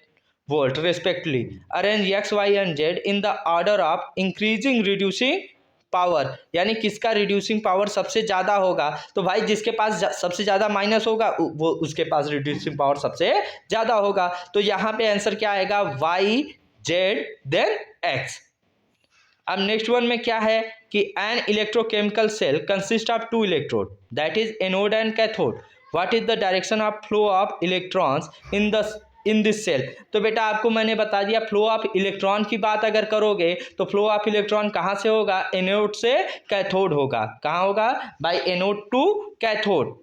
volt respectively. Arrange X Y and Z in the order of increasing reducing power, यानी किसका reducing power सबसे ज़्यादा होगा। तो भाई जिसके पास सबसे ज़्यादा माइनस होगा वो उसके पास रिड्यूसिंग पावर सबसे ज़्यादा होगा। तो यहाँ पे आंसर क्या आएगा, वाई जेड देन एक्स। अब नेक्स्ट वन में क्या है कि an electrochemical cell consist of two electrode that is anode and cathode, what is the direction of flow of electrons in this cell. तो बेटा आपको मैंने बता दिया, फ्लो ऑफ इलेक्ट्रॉन की बात अगर करोगे तो फ्लो ऑफ इलेक्ट्रॉन कहाँ से होगा, एनोड से कैथोड होगा। कहाँ होगा, by anode to cathode.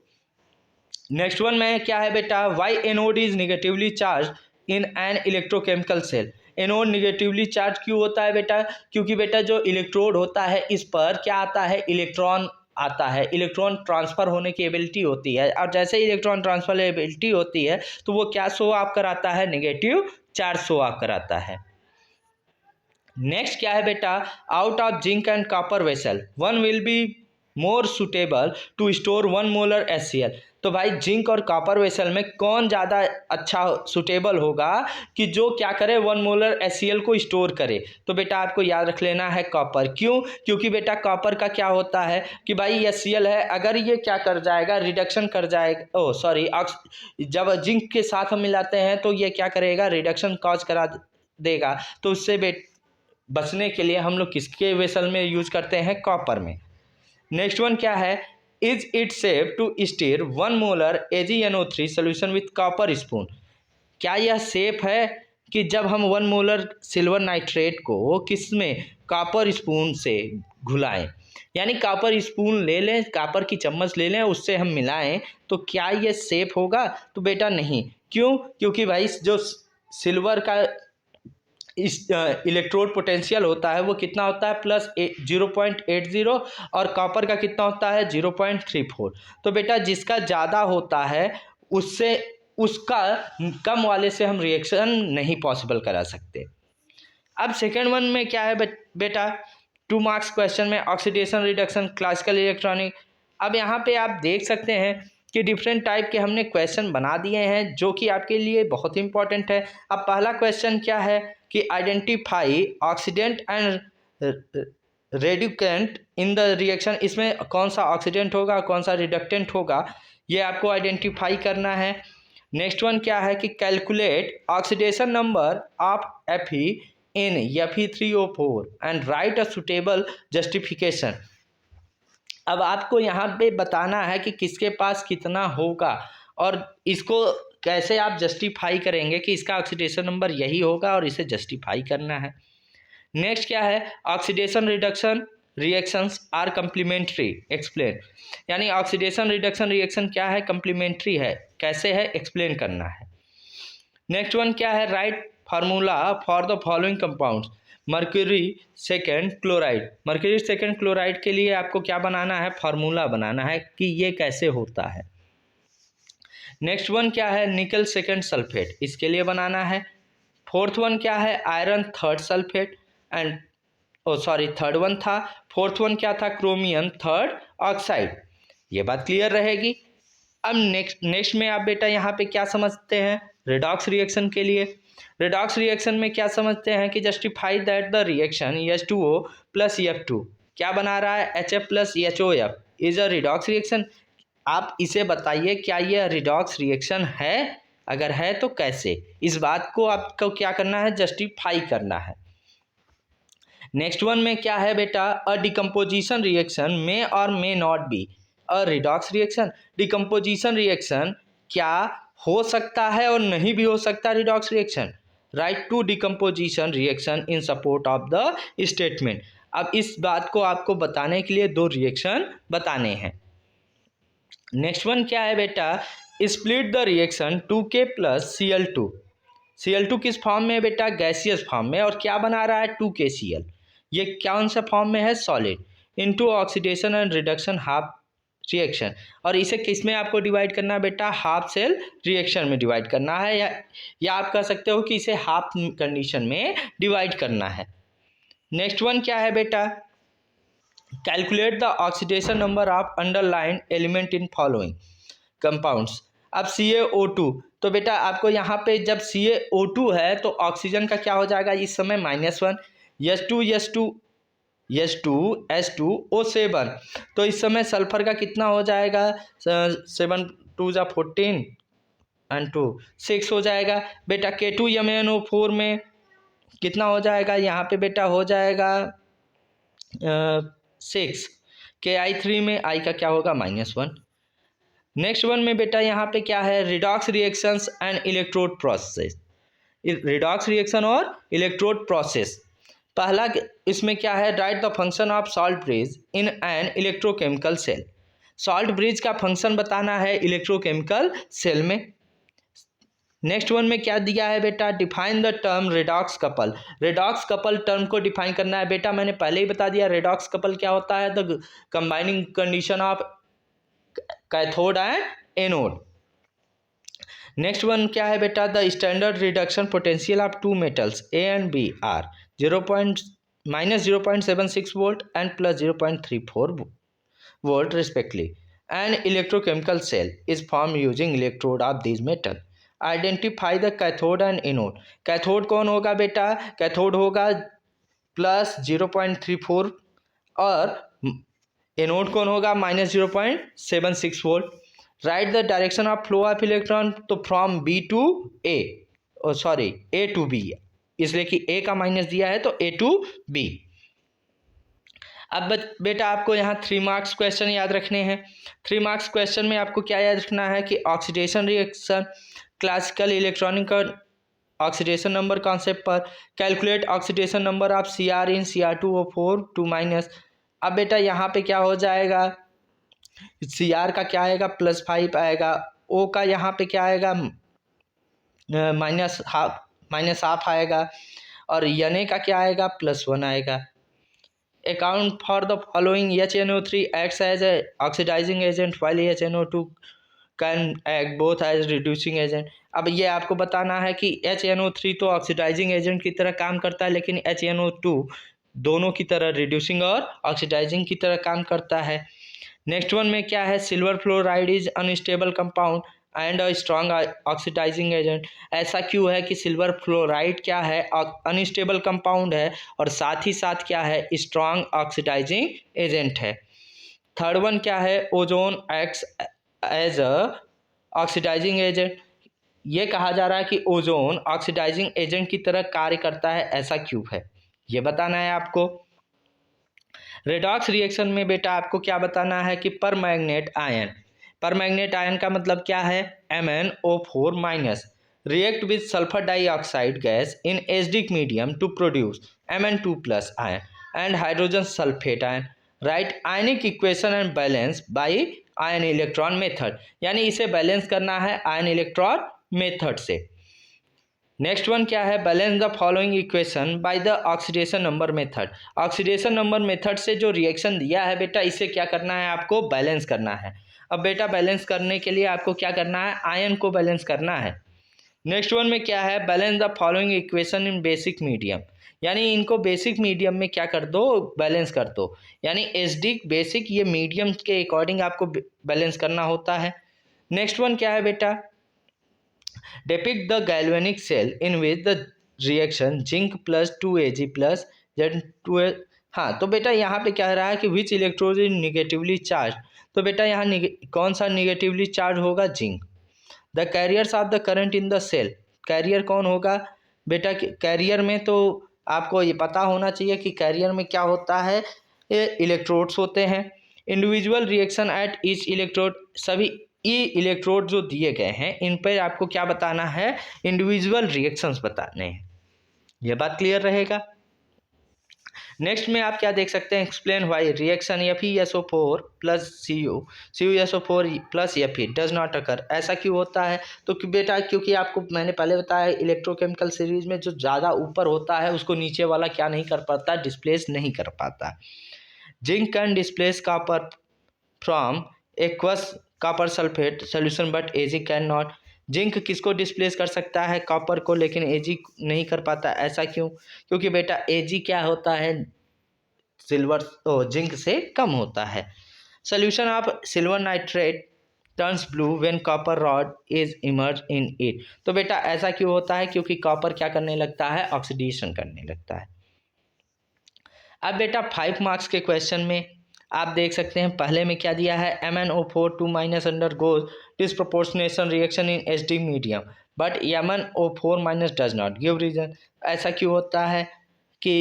Next one में क्या है बेटा, Y anode is negatively charge in an electrochemical cell. Anode negatively charge क्यों होता है बेटा, क्योंकि बेटा जो इलेक्ट्रोड होता है इस पर क्या आता है, इलेक्ट्रॉन आता है, इलेक्ट्रॉन ट्रांसफर होने की एबिलिटी होती है। और जैसे इलेक्ट्रॉन ट्रांसफर एबिलिटी होती है तो वो क्या शो ऑफ कराता है, नेगेटिव चार्ज शो ऑफ कराता है। नेक्स्ट क्या है बेटा, out of zinc and copper vessel one will be more suitable to store 1 molar HCl। तो भाई जिंक और कॉपर वेसल में कौन ज़्यादा अच्छा सुटेबल होगा कि जो क्या करे 1 मोलर HCl को स्टोर करे। तो बेटा आपको याद रख लेना है कॉपर। क्यों, क्योंकि बेटा कॉपर का क्या होता है कि भाई HCl है, अगर ये क्या कर जाएगा, रिडक्शन कर जाएगा, ओ सॉरी, जब जिंक के साथ हम मिलाते हैं तो ये क्या करेगा, रिडक्शन कॉज करा देगा। तो उससे बचने के लिए हम लोग किसके वेसल में यूज करते हैं, कॉपर में। नेक्स्ट वन क्या है, is it safe to stir 1 molar AgNO3 solution with copper spoon. क्या यह सेफ है कि जब हम 1 मोलर सिल्वर नाइट्रेट को किस में, कॉपर स्पून से घुलाएं, यानी कॉपर स्पून ले लें, कॉपर की चम्मच ले लें, उससे हम मिलाएं, तो क्या यह सेफ होगा। तो बेटा नहीं। क्यों, क्योंकि भाई जो सिल्वर का इस इलेक्ट्रोड पोटेंशियल होता है वो कितना होता है, प्लस 0.80, और कॉपर का कितना होता है, 0.34। तो बेटा जिसका ज़्यादा होता है उससे उसका कम वाले से हम रिएक्शन नहीं पॉसिबल करा सकते। अब सेकेंड वन में क्या है बेटा, 2 मार्क्स क्वेश्चन में ऑक्सीडेशन रिडक्शन क्लासिकल इलेक्ट्रॉनिक। अब यहाँ पे आप देख सकते हैं कि डिफरेंट टाइप के हमने क्वेश्चन बना दिए हैं जो कि आपके लिए बहुत इंपॉर्टेंट है। अब पहला क्वेश्चन क्या है कि identify oxidant and reductant in the reaction. इसमें कौन सा ऑक्सीडेंट होगा, कौन सा रिडक्टेंट होगा, ये आपको आइडेंटिफाई करना है। नेक्स्ट वन क्या है कि calculate oxidation number of Fe in Fe3O4 and right a suitable justification. अब आपको यहाँ पे बताना है कि किसके पास कितना होगा और इसको कैसे आप जस्टिफाई करेंगे कि इसका ऑक्सीडेशन नंबर यही होगा और इसे जस्टिफाई करना है। नेक्स्ट क्या है, oxidation reduction reactions are complementary explain, यानी ऑक्सीडेशन रिडक्शन रिएक्शन क्या है, कंप्लीमेंट्री है, कैसे है, एक्सप्लेन करना है। नेक्स्ट वन क्या है, right formula for the following compounds. Mercury second chloride, mercury second chloride के लिए आपको क्या बनाना है, फार्मूला बनाना है कि ये कैसे होता है। नेक्स्ट वन क्या है, निकल सेकेंड सल्फेट, इसके लिए बनाना है। फोर्थ वन क्या है, iron third sulphate and third one था। फोर्थ वन क्या था, क्रोमियम थर्ड ऑक्साइड। ये बात क्लियर रहेगी। अब नेक्स्ट में आप बेटा यहाँ पे क्या समझते हैं, रिडॉक्स रिएक्शन के लिए। रिडॉक्स रिएक्शन में क्या समझते हैं कि justify that the reaction H2O plus F2 क्या बना रहा है, HF plus HOF is a redox reaction. आप इसे बताइए क्या यह रिडॉक्स रिएक्शन है, अगर है तो कैसे, इस बात को आपको क्या करना है, जस्टिफाई करना है। नेक्स्ट वन में क्या है बेटा, अ डिकम्पोजिशन रिएक्शन में और may not be a redox reaction. Decomposition reaction क्या हो सकता है और नहीं भी हो सकता redox reaction. Write two decomposition reaction in support of the statement. अब इस बात को आपको बताने के लिए 2 रिएक्शन बताने हैं। नेक्स्ट वन क्या है बेटा, split the reaction 2K plus Cl2। Cl2 किस फॉर्म में है बेटा, गैसियस फॉर्म में, और क्या बना रहा है, 2KCl। ये कौन सा फॉर्म में है, solid, into oxidation and reduction half reaction. और इसे किस में आपको डिवाइड करना है बेटा, हाफ सेल रिएक्शन में डिवाइड करना है, या आप कह सकते हो कि इसे हाफ कंडीशन में डिवाइड करना है। नेक्स्ट वन क्या है बेटा, calculate the oxidation number of underline element in following compounds. अब CaO2, तो बेटा आपको यहाँ पे जब CaO2 है तो ऑक्सीजन का क्या हो जाएगा इस समय -1, H2O7, तो इस समय सल्फर का कितना हो जाएगा 7 2 जा 14 एंड 2 6 हो जाएगा बेटा। K2MnO4 में कितना हो जाएगा यहाँ पे बेटा, हो जाएगा 6। Ki3 में I का क्या होगा -1। नेक्स्ट वन में बेटा यहाँ पे क्या है, redox reactions and electrode process, redox reaction और इलेक्ट्रोड प्रोसेस। पहला इसमें क्या है, write the function of salt bridge in an electrochemical cell. Salt bridge का फंक्शन बताना है इलेक्ट्रोकेमिकल सेल में। नेक्स्ट वन में क्या दिया है बेटा, define the term redox couple. Redox couple term को डिफाइन करना है बेटा, मैंने पहले ही बता दिया रेडॉक्स कपल क्या होता है, the combining condition of cathode and anode. Next one क्या है बेटा, the standard reduction potential of two metals A and B are -0.76 volt and +0.34 volt respectively. An electrochemical cell is form using electrode of this metal. Identify the cathode and anode. Cathode कौन होगा बेटा, cathode होगा +0.34 और anode कौन होगा -0.76 volt. Write the direction of flow of electron, तो from B to A, sorry A to B, इसलिए कि A का माइनस दिया है तो A टू B। अब बेटा आपको यहाँ 3 मार्क्स क्वेश्चन याद रखने हैं। 3 मार्क्स क्वेश्चन में आपको क्या याद रखना है कि oxidation reaction, classical electronic oxidation number concept पर, calculate oxidation number of Cr in Cr2O4 2-। अब बेटा यहाँ पे क्या हो जाएगा, Cr का क्या आएगा +5 आएगा, O का यहाँ पे क्या आएगा -1/2 आएगा, और Na का क्या आएगा +1 आएगा। Account for the following, HNO3 acts as a oxidising agent while HNO2 can act both as reducing agent. अब ये आपको बताना है कि HNO3 तो ऑक्सीडाइजिंग एजेंट की तरह काम करता है, लेकिन HNO2 दोनों की तरह रिड्यूसिंग और ऑक्सीडाइजिंग की तरह काम करता है। नेक्स्ट वन में क्या है, silver fluoride is unstable compound and a strong oxidising agent. ऐसा क्यों है कि सिल्वर फ्लोराइड क्या है, अनस्टेबल कंपाउंड है और साथ ही साथ क्या है, स्ट्रॉन्ग ऑक्सीडाइजिंग एजेंट है। थर्ड वन क्या है, ozone acts as a oxidising agent. ये कहा जा रहा है कि ओजोन ऑक्सीडाइजिंग एजेंट की तरह कार्य करता है, ऐसा क्यों है, ये बताना है आपको। रेडॉक्स रिएक्शन में बेटा आपको क्या बताना है कि परमैंगनेट आयन, परमैंगनेट आयन का मतलब क्या है, MnO4- react with sulphur dioxide gas in acidic medium to produce Mn2+ ion and hydrogen sulphate ion. Write ionic equation and balance by ion electron method, यानी इसे बैलेंस करना है ion electron method से। Next one क्या है, balance the following equation by the oxidation number method. Oxidation number method से जो reaction दिया है बेटा, इसे क्या करना है, आपको बैलेंस करना है। अब बेटा बैलेंस करने के लिए आपको क्या करना है, आयन को बैलेंस करना है। नेक्स्ट वन में क्या है, balance the following equation in basic medium, यानी इनको बेसिक मीडियम में क्या कर दो, बैलेंस कर दो, यानी एसिडिक बेसिक ये मीडियम के अकॉर्डिंग आपको बैलेंस करना होता है। नेक्स्ट वन क्या है बेटा, depict the galvanic cell in which the reaction zinc plus 2Ag plus Z2। हाँ तो बेटा यहाँ पे कह रहा है कि which electrode is negatively charge, तो बेटा यहाँ कौन सा निगेटिवली चार्ज होगा, zinc. The carriers of the current in the cell, carrier कौन होगा बेटा, कैरियर में तो आपको ये पता होना चाहिए कि कैरियर में क्या होता है, ये इलेक्ट्रोड्स होते हैं। Individual reaction at each electrode, सभी ई इलेक्ट्रोड जो दिए गए हैं इन पर आपको क्या बताना है, इंडिविजुअल रिएक्शंस बताने हैं। यह बात क्लियर रहेगा। नेक्स्ट में आप क्या देख सकते हैं, explain why reaction FeSO4 plus CuSO4 plus Fe does not occur. ऐसा क्यों होता है, तो कि बेटा क्योंकि आपको मैंने पहले बताया इलेक्ट्रोकेमिकल सीरीज में जो ज़्यादा ऊपर होता है उसको नीचे वाला क्या नहीं कर पाता, डिस्प्लेस नहीं कर पाता। Zinc can displace copper from aqueous copper sulphate solution but Ag can not. Zinc किसको डिस्प्लेस कर सकता है? कॉपर को, लेकिन एजी नहीं कर पाता। ऐसा क्यों? क्योंकि बेटा एजी क्या होता है? सिल्वर जिंक से कम होता है। Solution of silver nitrate turns blue when copper rod is emerge in it. तो बेटा ऐसा क्यों होता है? क्योंकि कॉपर क्या करने लगता है? ऑक्सीडेशन करने लगता है। अब बेटा 5 मार्क्स के क्वेश्चन में आप देख सकते हैं, पहले में क्या दिया है? MnO4 2 minus undergoes disproportionation reaction in acidic medium but MnO4 minus does not give reason. ऐसा क्यों होता है कि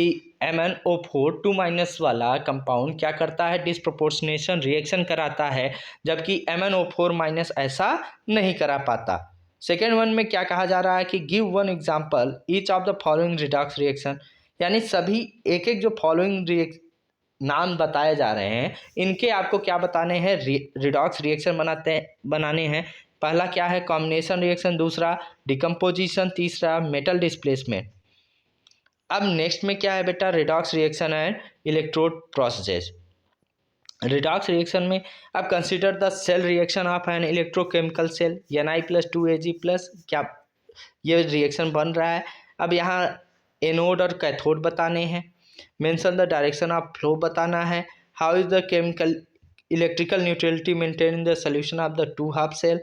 MnO4 2 माइनस वाला कंपाउंड क्या करता है? डिस्प्रोपोर्शनेशन रिएक्शन कराता है, जबकि MnO4 माइनस ऐसा नहीं करा पाता। सेकेंड वन में क्या कहा जा रहा है कि give one example each of the following redox reaction, यानी सभी एक एक जो फॉलोइंग नाम बताए जा रहे हैं इनके आपको क्या बताने हैं? रिडॉक्स रिएक्शन बनाने हैं। पहला क्या है? कॉम्बिनेशन रिएक्शन, दूसरा डिकम्पोजिशन, तीसरा मेटल डिस्प्लेसमेंट। अब नेक्स्ट में क्या है बेटा? Redox reaction and electrode processes. Redox reaction में अब consider the cell reaction of an electrochemical cell Na+2Ag+, क्या ये रिएक्शन बन रहा है? अब यहाँ एनोड और कैथोड बताने हैं। Mention the direction of flow बताना है। How is the chemical electrical neutrality maintain in the solution of the two half cell.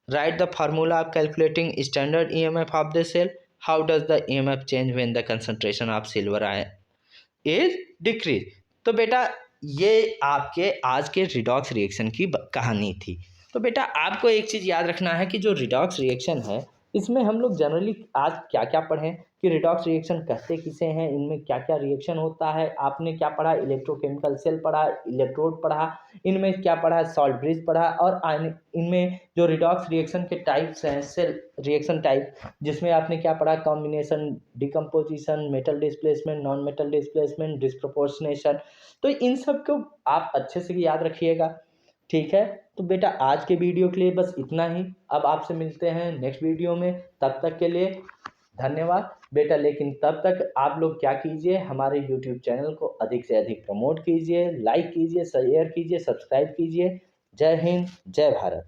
Write the formula of calculating standard EMF of the सेल। How does the EMF change when the concentration of silver ion is decrease. तो बेटा ये आपके आज के redox reaction की कहानी थी। तो बेटा आपको एक चीज़ याद रखना है कि जो रिडॉक्स रिएक्शन है इसमें हम लोग जनरली आज क्या क्या पढ़ें कि रिडॉक्स रिएक्शन कहते किसे हैं, इनमें क्या क्या रिएक्शन होता है। आपने क्या पढ़ा? इलेक्ट्रोकेमिकल सेल पढ़ा, इलेक्ट्रोड पढ़ा, इनमें क्या पढ़ा? सॉल्ट ब्रिज पढ़ा। और इनमें जो रिडॉक्स रिएक्शन के टाइप्स हैं, सेल रिएक्शन टाइप, जिसमें आपने क्या पढ़ा? Combination, decomposition, metal displacement, non metal displacement, disproportionation. तो इन सब को आप अच्छे से याद रखिएगा, ठीक है। तो बेटा आज के वीडियो के लिए बस इतना ही। अब आपसे मिलते हैं नेक्स्ट वीडियो में, तब तक के लिए धन्यवाद बेटा। लेकिन तब तक आप लोग क्या कीजिए, हमारे YouTube चैनल को अधिक से अधिक प्रमोट कीजिए, लाइक कीजिए, शेयर कीजिए, सब्सक्राइब कीजिए। जय हिंद, जय भारत।